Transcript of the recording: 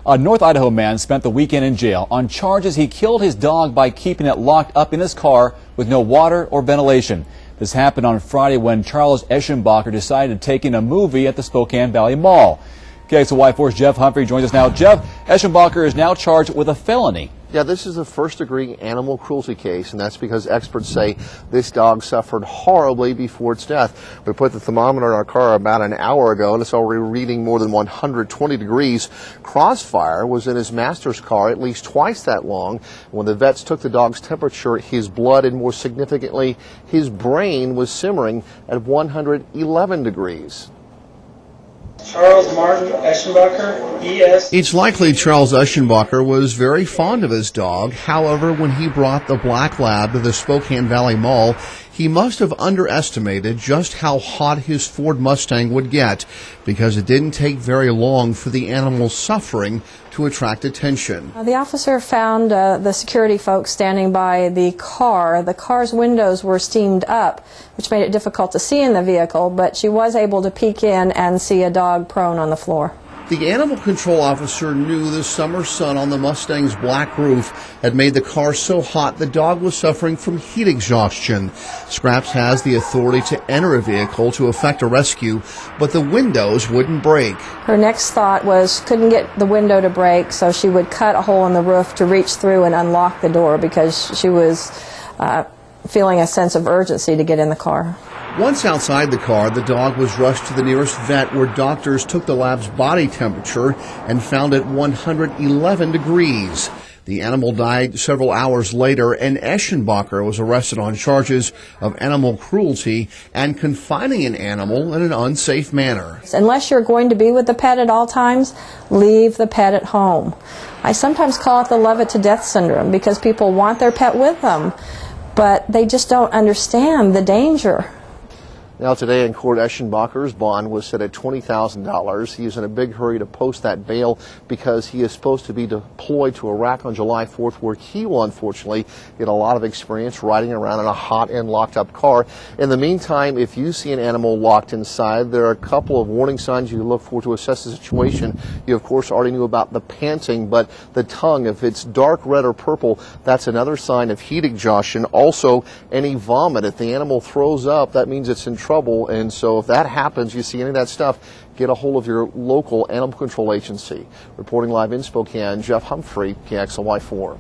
A North Idaho man spent the weekend in jail on charges he killed his dog by keeping it locked up in his car with no water or ventilation. This happened on Friday when Charles Eschenbacher decided to take in a movie at the Spokane Valley Mall. KXLY4's Jeff Humphrey joins us now. Jeff, Eschenbacher is now charged with a felony. Yeah, this is a first-degree animal cruelty case, and that's because experts say this dog suffered horribly before its death. We put the thermometer in our car about an hour ago, and it's already reading more than 120 degrees. Crossfire was in his master's car at least twice that long. When the vets took the dog's temperature, his blood and, more significantly, his brain was simmering at 111 degrees. Charles Martin Eschenbacher, E.S. It's likely Charles Eschenbacher was very fond of his dog. However, when he brought the black lab to the Spokane Valley Mall, he must have underestimated just how hot his Ford Mustang would get, because it didn't take very long for the animal's suffering to attract attention. The officer found the security folks standing by the car. The car's windows were steamed up, which made it difficult to see in the vehicle, but she was able to peek in and see a dog prone on the floor. The animal control officer knew the summer sun on the Mustang's black roof had made the car so hot the dog was suffering from heat exhaustion. Scraps has the authority to enter a vehicle to effect a rescue, but the windows wouldn't break. Her next thought was couldn't get the window to break, so she would cut a hole in the roof to reach through and unlock the door because she was feeling a sense of urgency to get in the car. Once outside the car, the dog was rushed to the nearest vet where doctors took the lab's body temperature and found it 111 degrees. The animal died several hours later, and Eschenbacher was arrested on charges of animal cruelty and confining an animal in an unsafe manner. Unless you're going to be with the pet at all times, leave the pet at home. I sometimes call it the love it to death syndrome because people want their pet with them, but they just don't understand the danger. Now today in court, Eschenbacher's bond was set at $20,000. He is in a big hurry to post that bail because he is supposed to be deployed to Iraq on July 4th, where he will unfortunately get a lot of experience riding around in a hot and locked up car. In the meantime, if you see an animal locked inside, there are a couple of warning signs you can look for to assess the situation. You of course already knew about the panting, but the tongue, if it's dark red or purple, that's another sign of heat exhaustion. Also, any vomit. If the animal throws up, that means it's in trouble, and so if that happens, you see any of that stuff, get a hold of your local animal control agency. Reporting live in Spokane, Jeff Humphrey, KXLY4.